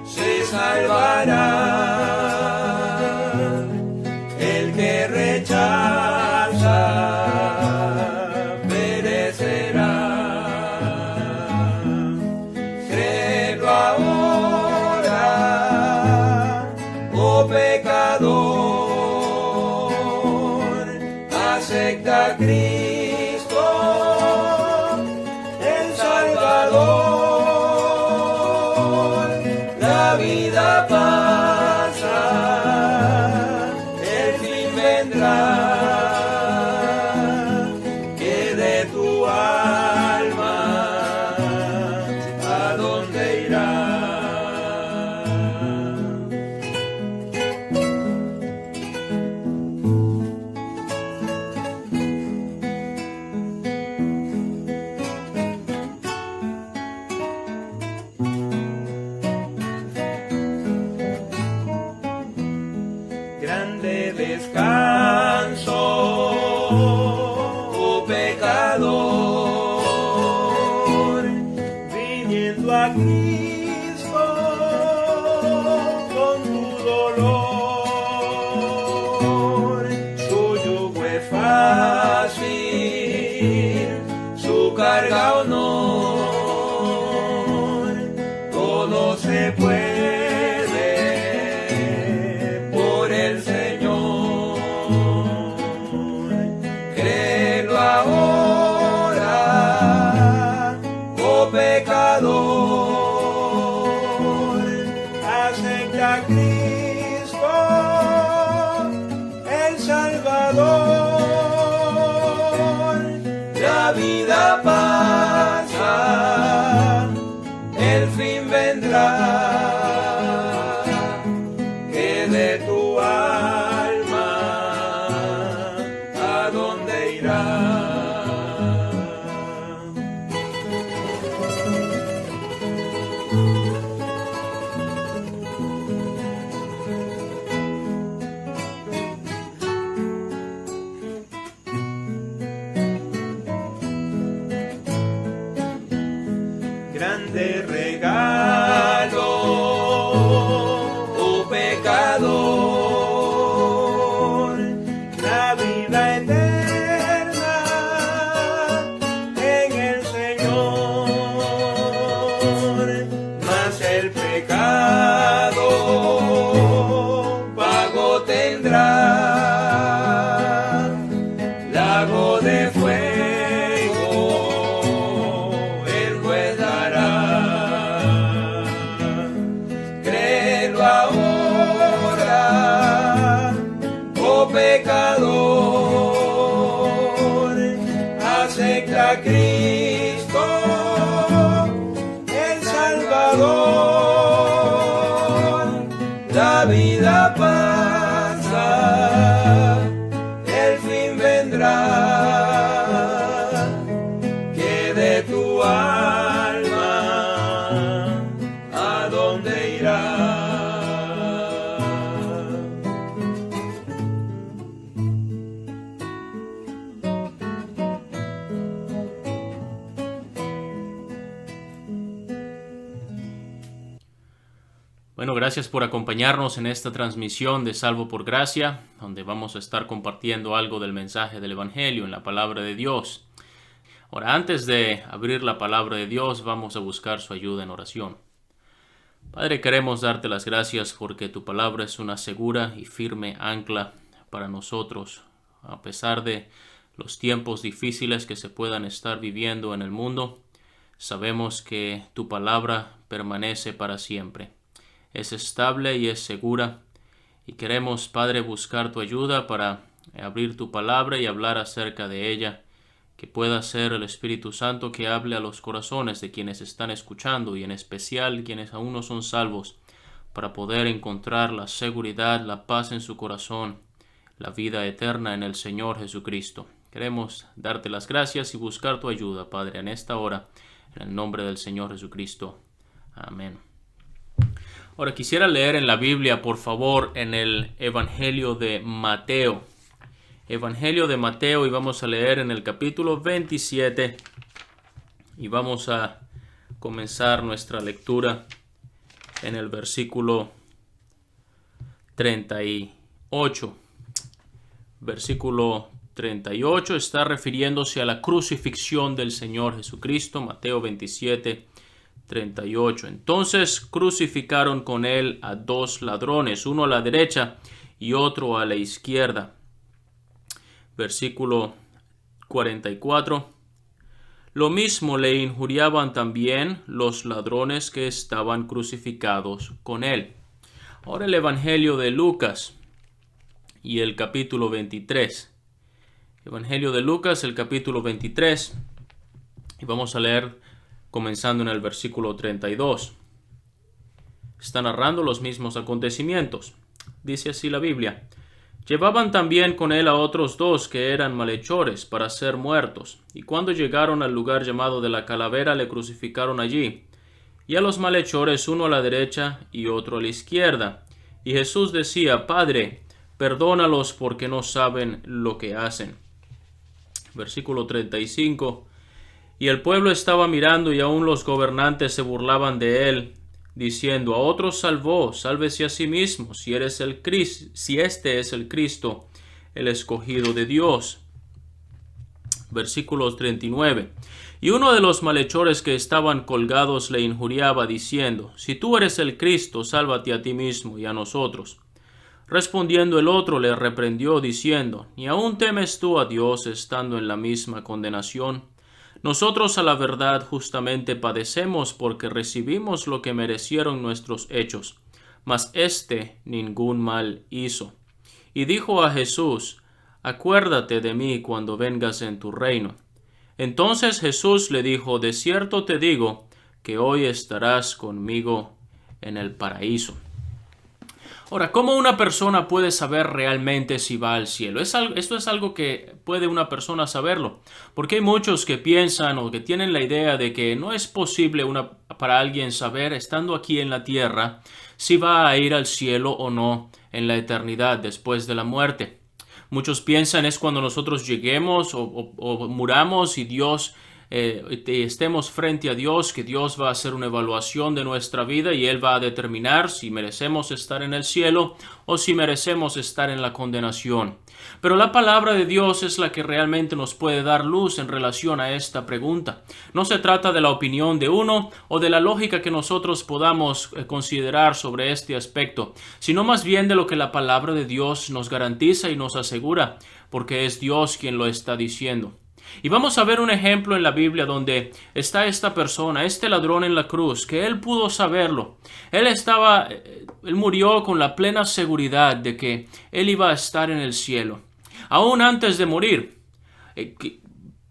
se salvará. El que rechaza perecerá. Créelo ahora, oh pecador, acepta a Cristo, el Salvador. La vida pasa, el fin vendrá. Que de tu alma, ¿a dónde irá? Grande descanso, oh pecador, viniendo a Cristo con tu dolor. Su yugo es fácil, su carga honor, todo se puede por el Señor. Créelo ahora, oh pecador, acepta a Cristo, el Salvador. La vida pasa, el fin vendrá. Que de tu alma, ¿a dónde irá? Grande regalo, oh pecador, la vida eterna en el Señor. Mas el pecado pago tendrá, lago de fuego el juez dará. Créelo ahora, oh pecador, acepta a Cristo, el Salvador. La vida pasa, el fin vendrá. Que de tu alma, ¿a dónde irá? Bueno, gracias por acompañarnos en esta transmisión de Salvo por Gracia, donde vamos a estar compartiendo algo del mensaje del Evangelio en la palabra de Dios. Ahora, antes de abrir la palabra de Dios, vamos a buscar su ayuda en oración. Padre, queremos darte las gracias porque tu palabra es una segura y firme ancla para nosotros, a pesar de los tiempos difíciles que se puedan estar viviendo en el mundo. Sabemos que tu palabra permanece para siempre. Es estable y es segura, y queremos, Padre, buscar tu ayuda para abrir tu palabra y hablar acerca de ella, que pueda ser el Espíritu Santo que hable a los corazones de quienes están escuchando y en especial quienes aún no son salvos, para poder encontrar la seguridad, la paz en su corazón, la vida eterna en el Señor Jesucristo. Queremos darte las gracias y buscar tu ayuda, Padre, en esta hora, en el nombre del Señor Jesucristo. Amén. Ahora quisiera leer en la Biblia, por favor, en el Evangelio de Mateo. Evangelio de Mateo, y vamos a leer en el capítulo 27 y vamos a comenzar nuestra lectura en el versículo 38. Versículo 38 está refiriéndose a la crucifixión del Señor Jesucristo. Mateo 27, 38. Entonces crucificaron con él a dos ladrones, uno a la derecha y otro a la izquierda. Versículo 44. Lo mismo le injuriaban también los ladrones que estaban crucificados con él. Ahora el Evangelio de Lucas y el capítulo 23. Evangelio de Lucas, el capítulo 23. Y vamos a leer comenzando en el versículo 32. Está narrando los mismos acontecimientos. Dice así la Biblia. Llevaban también con él a otros dos que eran malhechores para ser muertos. Y cuando llegaron al lugar llamado de la Calavera, le crucificaron allí. Y a los malhechores, uno a la derecha y otro a la izquierda. Y Jesús decía, Padre, perdónalos porque no saben lo que hacen. Versículo 35. Y el pueblo estaba mirando y aún los gobernantes se burlaban de él, diciendo, a otros salvó, sálvese a sí mismo, si este es el Cristo, el escogido de Dios. Versículos 39. Y uno de los malhechores que estaban colgados le injuriaba, diciendo, si tú eres el Cristo, sálvate a ti mismo y a nosotros. Respondiendo el otro le reprendió, diciendo, ¿ni aún temes tú a Dios estando en la misma condenación? Nosotros a la verdad justamente padecemos porque recibimos lo que merecieron nuestros hechos, mas éste ningún mal hizo. Y dijo a Jesús, acuérdate de mí cuando vengas en tu reino. Entonces Jesús le dijo, de cierto te digo, que hoy estarás conmigo en el paraíso. Ahora, ¿cómo una persona puede saber realmente si va al cielo? Esto es algo que puede una persona saberlo, porque hay muchos que piensan o que tienen la idea de que no es posible para alguien saber, estando aquí en la tierra, si va a ir al cielo o no en la eternidad después de la muerte. Muchos piensan es cuando nosotros lleguemos o muramos y estemos frente a Dios, que Dios va a hacer una evaluación de nuestra vida y Él va a determinar si merecemos estar en el cielo o si merecemos estar en la condenación. Pero la palabra de Dios es la que realmente nos puede dar luz en relación a esta pregunta. No se trata de la opinión de uno o de la lógica que nosotros podamos considerar sobre este aspecto, sino más bien de lo que la palabra de Dios nos garantiza y nos asegura, porque es Dios quien lo está diciendo. Y vamos a ver un ejemplo en la Biblia donde está esta persona, este ladrón en la cruz, que él pudo saberlo. Él murió con la plena seguridad de que él iba a estar en el cielo. Aún antes de morir,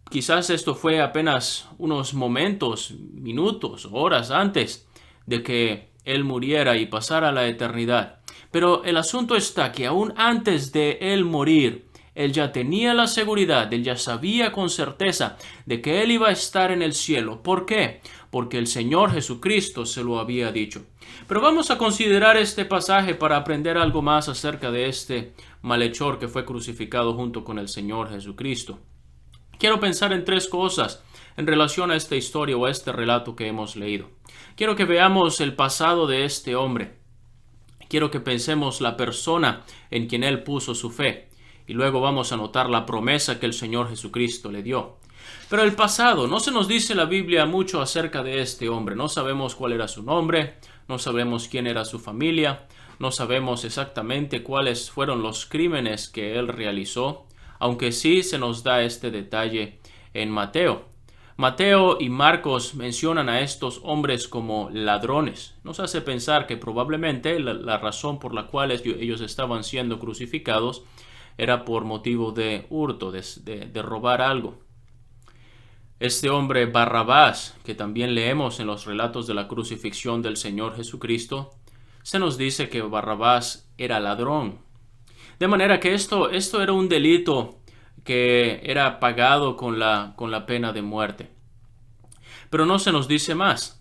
quizás esto fue apenas unos momentos, minutos, horas antes de que él muriera y pasara a la eternidad. Pero el asunto está que aún antes de él morir, él ya tenía la seguridad, él ya sabía con certeza de que él iba a estar en el cielo. ¿Por qué? Porque el Señor Jesucristo se lo había dicho. Pero vamos a considerar este pasaje para aprender algo más acerca de este malhechor que fue crucificado junto con el Señor Jesucristo. Quiero pensar en tres cosas en relación a esta historia o a este relato que hemos leído. Quiero que veamos el pasado de este hombre. Quiero que pensemos la persona en quien él puso su fe. Y luego vamos a notar la promesa que el Señor Jesucristo le dio. Pero el pasado, no se nos dice la Biblia mucho acerca de este hombre. No sabemos cuál era su nombre, no sabemos quién era su familia, no sabemos exactamente cuáles fueron los crímenes que él realizó, aunque sí se nos da este detalle en Mateo. Mateo y Marcos mencionan a estos hombres como ladrones. Nos hace pensar que probablemente la razón por la cual ellos estaban siendo crucificados era por motivo de hurto, de robar algo. Este hombre Barrabás, que también leemos en los relatos de la crucifixión del Señor Jesucristo, se nos dice que Barrabás era ladrón. De manera que esto era un delito que era pagado con la pena de muerte. Pero no se nos dice más.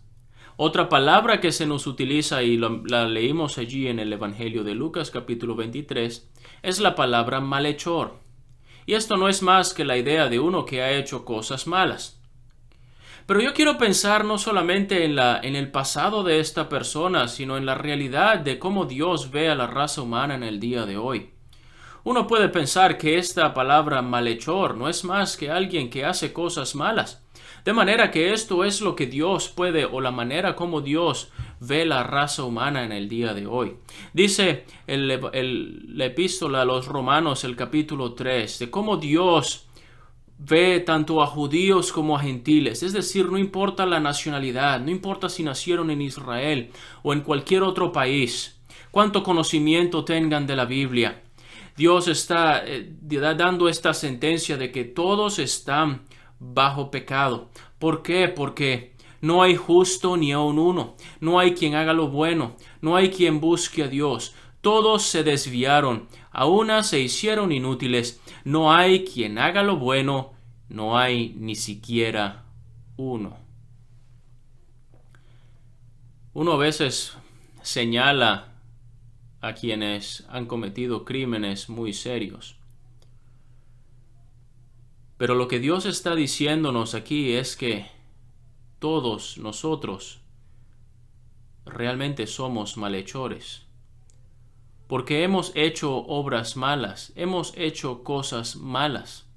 Otra palabra que se nos utiliza y la leímos allí en el Evangelio de Lucas capítulo 23 es la palabra malhechor. Y esto no es más que la idea de uno que ha hecho cosas malas. Pero yo quiero pensar no solamente en el pasado de esta persona, sino en la realidad de cómo Dios ve a la raza humana en el día de hoy. Uno puede pensar que esta palabra malhechor no es más que alguien que hace cosas malas. De manera que esto es lo que Dios puede, o la manera como Dios ve la raza humana en el día de hoy. Dice la epístola a los Romanos, el capítulo 3, de cómo Dios ve tanto a judíos como a gentiles. Es decir, no importa la nacionalidad, no importa si nacieron en Israel o en cualquier otro país, cuánto conocimiento tengan de la Biblia. Dios está dando esta sentencia de que todos están bajo pecado. ¿Por qué? Porque no hay justo ni aun uno. No hay quien haga lo bueno. No hay quien busque a Dios. Todos se desviaron. A una se hicieron inútiles. No hay quien haga lo bueno. No hay ni siquiera uno. Uno a veces señala a quienes han cometido crímenes muy serios. Pero lo que Dios está diciéndonos aquí es que todos nosotros realmente somos malhechores. Porque hemos hecho obras malas, hemos hecho cosas malas.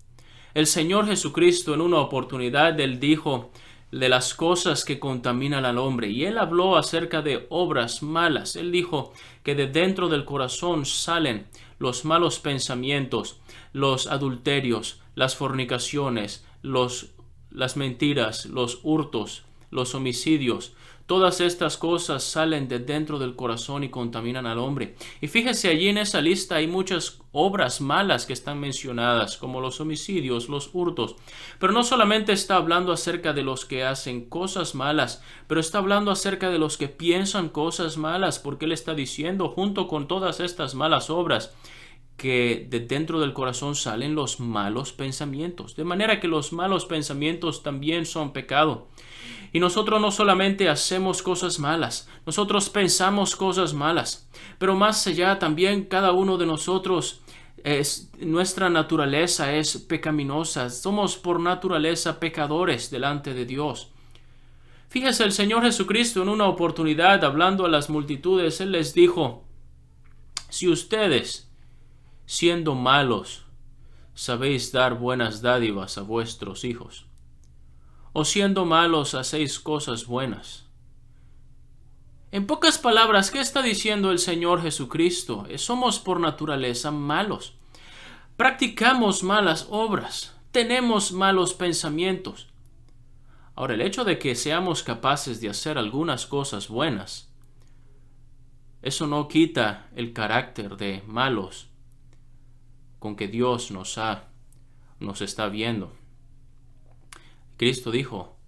El Señor Jesucristo en una oportunidad, Él dijo de las cosas que contaminan al hombre. Y Él habló acerca de obras malas. Él dijo que de dentro del corazón salen los malos pensamientos, los adulterios, las fornicaciones, las mentiras, los hurtos, los homicidios. Todas estas cosas salen de dentro del corazón y contaminan al hombre. Y fíjese, allí en esa lista hay muchas obras malas que están mencionadas, como los homicidios, los hurtos. Pero no solamente está hablando acerca de los que hacen cosas malas, pero está hablando acerca de los que piensan cosas malas, porque Él está diciendo, junto con todas estas malas obras, que de dentro del corazón salen los malos pensamientos. De manera que los malos pensamientos también son pecado. Y nosotros no solamente hacemos cosas malas, nosotros pensamos cosas malas, pero más allá también cada uno de nosotros, nuestra naturaleza es pecaminosa, somos por naturaleza pecadores delante de Dios. Fíjese, el Señor Jesucristo en una oportunidad hablando a las multitudes, Él les dijo, si ustedes, siendo malos, sabéis dar buenas dádivas a vuestros hijos, o siendo malos hacéis cosas buenas. En pocas palabras, ¿qué está diciendo el Señor Jesucristo? Somos por naturaleza malos. Practicamos malas obras. Tenemos malos pensamientos. Ahora, el hecho de que seamos capaces de hacer algunas cosas buenas, eso no quita el carácter de malos con que Dios nos está viendo. Cristo dijo,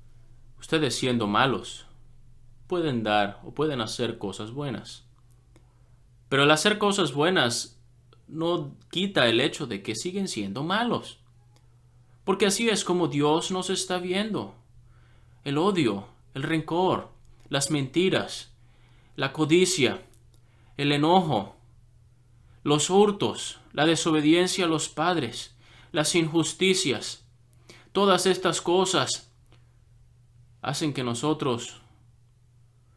ustedes siendo malos pueden dar o pueden hacer cosas buenas. Pero el hacer cosas buenas no quita el hecho de que siguen siendo malos. Porque así es como Dios nos está viendo. El odio, el rencor, las mentiras, la codicia, el enojo, los hurtos, la desobediencia a los padres, las injusticias. Todas estas cosas hacen que nosotros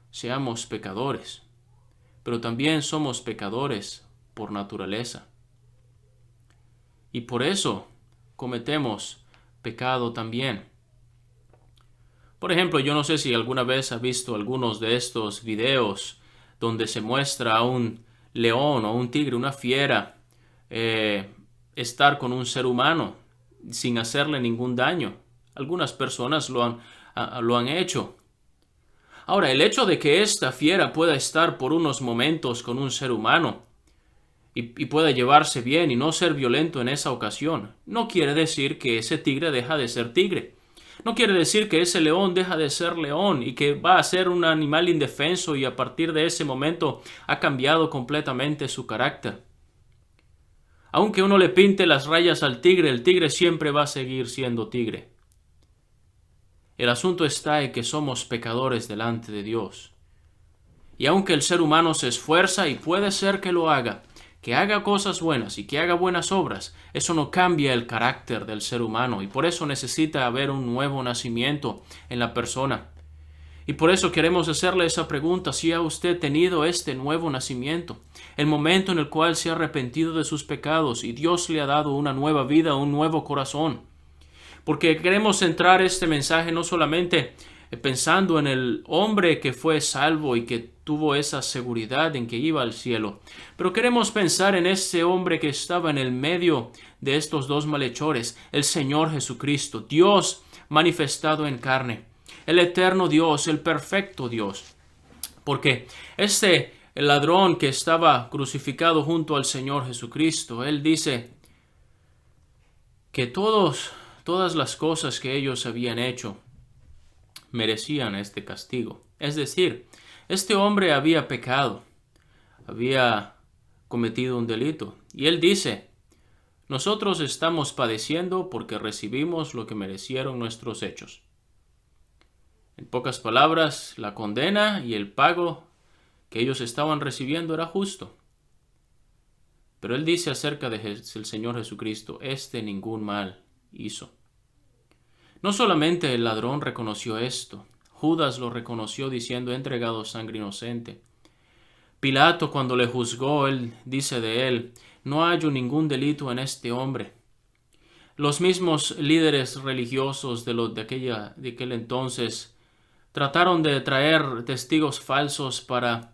seamos pecadores, pero también somos pecadores por naturaleza. Y por eso cometemos pecado también. Por ejemplo, yo no sé si alguna vez ha visto algunos de estos videos donde se muestra a un león o un tigre, una fiera, estar con un ser humano sin hacerle ningún daño. Algunas personas lo han hecho. Ahora, el hecho de que esta fiera pueda estar por unos momentos con un ser humano y pueda llevarse bien y no ser violento en esa ocasión, no quiere decir que ese tigre deja de ser tigre. No quiere decir que ese león deja de ser león y que va a ser un animal indefenso y a partir de ese momento ha cambiado completamente su carácter. Aunque uno le pinte las rayas al tigre, el tigre siempre va a seguir siendo tigre. El asunto está en que somos pecadores delante de Dios. Y aunque el ser humano se esfuerza, y puede ser que lo haga, que haga cosas buenas y que haga buenas obras, eso no cambia el carácter del ser humano, y por eso necesita haber un nuevo nacimiento en la persona. Y por eso queremos hacerle esa pregunta: si ha usted tenido este nuevo nacimiento, el momento en el cual se ha arrepentido de sus pecados y Dios le ha dado una nueva vida, un nuevo corazón. Porque queremos centrar este mensaje no solamente pensando en el hombre que fue salvo y que tuvo esa seguridad en que iba al cielo, pero queremos pensar en ese hombre que estaba en el medio de estos dos malhechores, el Señor Jesucristo, Dios manifestado en carne, el eterno Dios, el perfecto Dios. Porque el ladrón que estaba crucificado junto al Señor Jesucristo, él dice que todas las cosas que ellos habían hecho merecían este castigo. Es decir, este hombre había pecado, había cometido un delito. Y él dice: nosotros estamos padeciendo porque recibimos lo que merecieron nuestros hechos. En pocas palabras, la condena y el pago que ellos estaban recibiendo era justo. Pero él dice acerca del Señor Jesucristo: ningún mal hizo. No solamente el ladrón reconoció esto, Judas lo reconoció diciendo: he entregado sangre inocente. Pilato, cuando le juzgó, él dice de él: no hallo ningún delito en este hombre. Los mismos líderes religiosos de aquel entonces trataron de traer testigos falsos para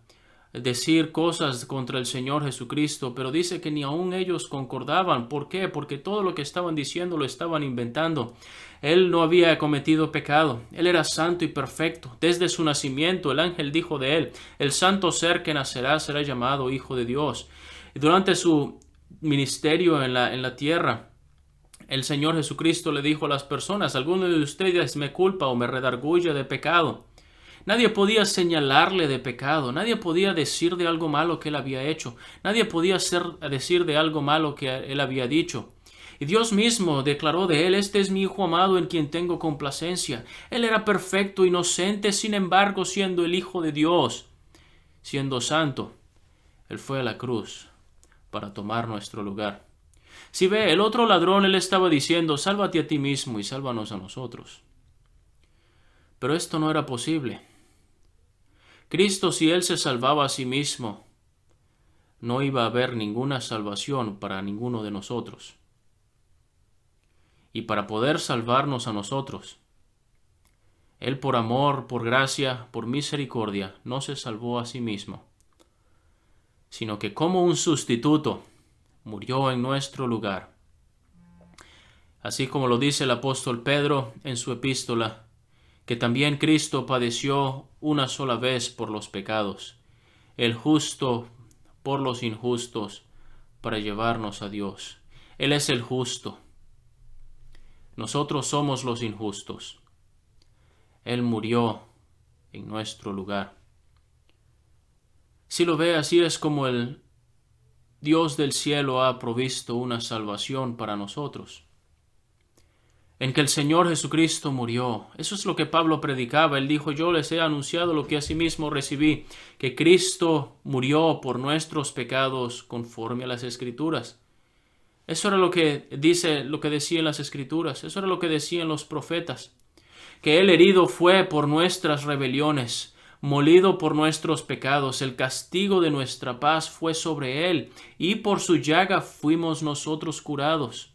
decir cosas contra el Señor Jesucristo, pero dice que ni aun ellos concordaban. ¿Por qué? Porque todo lo que estaban diciendo lo estaban inventando. Él no había cometido pecado. Él era santo y perfecto. Desde su nacimiento el ángel dijo de él: el santo ser que nacerá será llamado Hijo de Dios. Y durante su ministerio en la tierra, el Señor Jesucristo le dijo a las personas: alguno de ustedes me culpa o me redarguye de pecado. Nadie podía señalarle de pecado, nadie podía decir de algo malo que él había hecho, nadie podía decir de algo malo que él había dicho. Y Dios mismo declaró de él: este es mi Hijo amado en quien tengo complacencia. Él era perfecto, inocente, sin embargo, siendo el Hijo de Dios, siendo santo, él fue a la cruz para tomar nuestro lugar. Si ve, el otro ladrón, él estaba diciendo: sálvate a ti mismo y sálvanos a nosotros. Pero esto no era posible. Cristo, si él se salvaba a sí mismo, no iba a haber ninguna salvación para ninguno de nosotros. Y para poder salvarnos a nosotros, él por amor, por gracia, por misericordia, no se salvó a sí mismo, sino que como un sustituto murió en nuestro lugar. Así como lo dice el apóstol Pedro en su epístola, que también Cristo padeció una sola vez por los pecados, el justo por los injustos, para llevarnos a Dios. Él es el justo. Nosotros somos los injustos. Él murió en nuestro lugar. Si lo ve, así es como el Dios del cielo ha provisto una salvación para nosotros, en que el Señor Jesucristo murió. Eso es lo que Pablo predicaba. Él dijo: yo les he anunciado lo que asimismo recibí, que Cristo murió por nuestros pecados conforme a las Escrituras. Eso era lo que decían las Escrituras. Eso era lo que decían los profetas. Que Él herido fue por nuestras rebeliones, molido por nuestros pecados. El castigo de nuestra paz fue sobre Él, y por su llaga fuimos nosotros curados.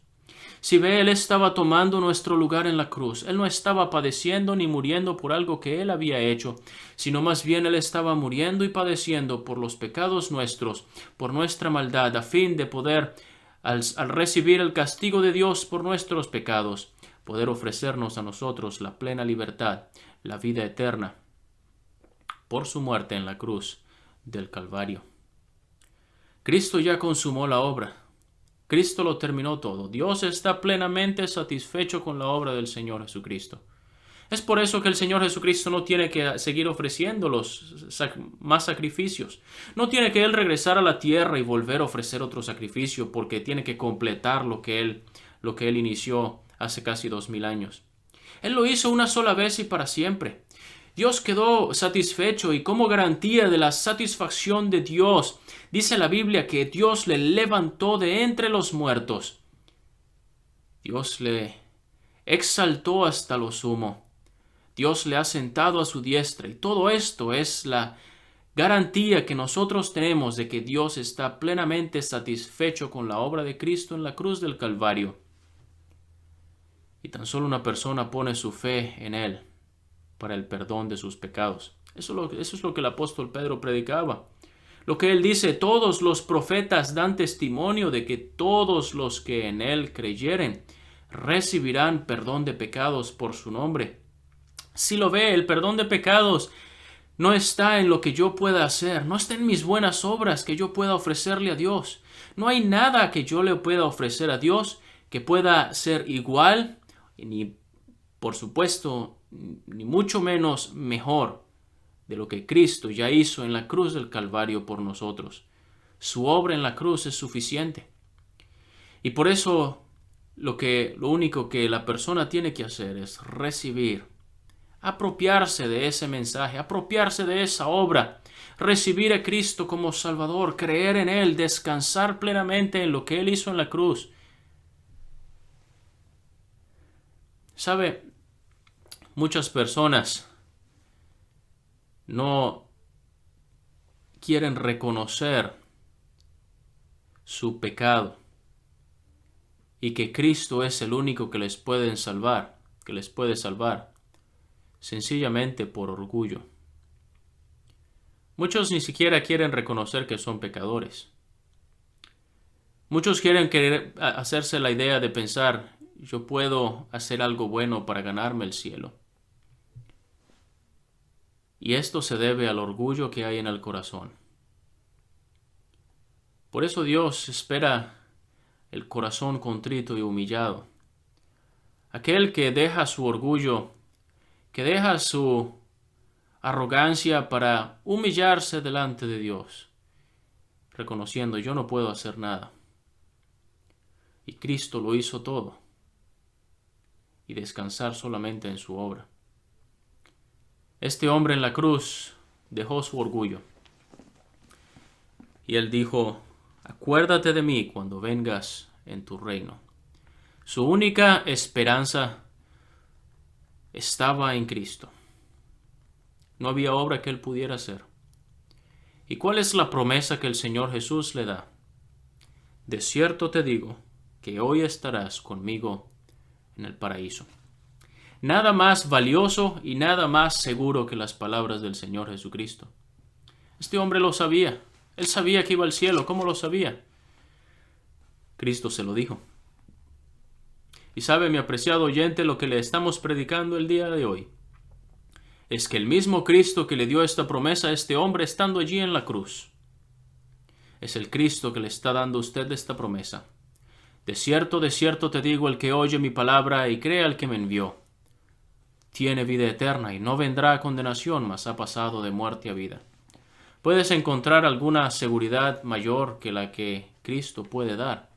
Si ve, Él estaba tomando nuestro lugar en la cruz. Él no estaba padeciendo ni muriendo por algo que Él había hecho, sino más bien Él estaba muriendo y padeciendo por los pecados nuestros, por nuestra maldad, a fin de poder, al recibir el castigo de Dios por nuestros pecados, poder ofrecernos a nosotros la plena libertad, la vida eterna, por su muerte en la cruz del Calvario. Cristo ya consumó la obra. Cristo lo terminó todo. Dios está plenamente satisfecho con la obra del Señor Jesucristo. Es por eso que el Señor Jesucristo no tiene que seguir ofreciendo más sacrificios. No tiene que Él regresar a la tierra y volver a ofrecer otro sacrificio, porque tiene que completar lo que Él inició hace casi 2000 años. Él lo hizo una sola vez y para siempre. Dios quedó satisfecho, y como garantía de la satisfacción de Dios, dice la Biblia que Dios le levantó de entre los muertos. Dios le exaltó hasta lo sumo. Dios le ha sentado a su diestra, y todo esto es la garantía que nosotros tenemos de que Dios está plenamente satisfecho con la obra de Cristo en la cruz del Calvario. Y tan solo una persona pone su fe en Él para el perdón de sus pecados. Eso es lo que el apóstol Pedro predicaba. Lo que él dice: todos los profetas dan testimonio de que todos los que en Él creyeren recibirán perdón de pecados por su nombre. Si lo ve, el perdón de pecados no está en lo que yo pueda hacer, no está en mis buenas obras que yo pueda ofrecerle a Dios. No hay nada que yo le pueda ofrecer a Dios que pueda ser igual, ni por supuesto, ni mucho menos mejor de lo que Cristo ya hizo en la cruz del Calvario por nosotros. Su obra en la cruz es suficiente. Y por eso lo único que la persona tiene que hacer es recibir, apropiarse de ese mensaje, apropiarse de esa obra, recibir a Cristo como Salvador, creer en Él, descansar plenamente en lo que Él hizo en la cruz. ¿Sabe? Muchas personas no quieren reconocer su pecado y que Cristo es el único que les puede salvar, sencillamente por orgullo. Muchos ni siquiera quieren reconocer que son pecadores. Muchos quieren hacerse la idea de pensar: yo puedo hacer algo bueno para ganarme el cielo. Y esto se debe al orgullo que hay en el corazón. Por eso Dios espera el corazón contrito y humillado. Aquel que deja su orgullo, que deja su arrogancia para humillarse delante de Dios, reconociendo: yo no puedo hacer nada. Y Cristo lo hizo todo. Y descansar solamente en su obra. Este hombre en la cruz dejó su orgullo. Y él dijo: acuérdate de mí cuando vengas en tu reino. Su única esperanza estaba en Cristo. No había obra que él pudiera hacer. ¿Y cuál es la promesa que el Señor Jesús le da? De cierto te digo que hoy estarás conmigo en el paraíso. Nada más valioso y nada más seguro que las palabras del Señor Jesucristo. Este hombre lo sabía. Él sabía que iba al cielo. ¿Cómo lo sabía? Cristo se lo dijo. Y sabe, mi apreciado oyente, lo que le estamos predicando el día de hoy es que el mismo Cristo que le dio esta promesa a este hombre estando allí en la cruz, es el Cristo que le está dando a usted esta promesa. De cierto te digo, el que oye mi palabra y cree al que me envió, tiene vida eterna y no vendrá a condenación, mas ha pasado de muerte a vida. ¿Puedes encontrar alguna seguridad mayor que la que Cristo puede dar?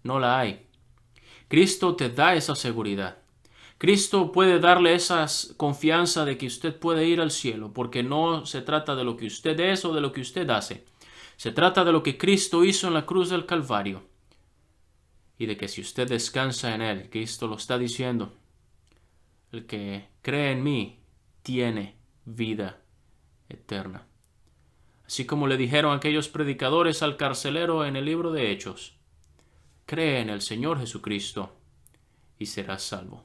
No la hay. Cristo te da esa seguridad. Cristo puede darle esa confianza de que usted puede ir al cielo, porque no se trata de lo que usted es o de lo que usted hace. Se trata de lo que Cristo hizo en la cruz del Calvario. Y de que si usted descansa en Él, Cristo lo está diciendo: el que cree en mí tiene vida eterna. Así como le dijeron aquellos predicadores al carcelero en el libro de Hechos: cree en el Señor Jesucristo y serás salvo.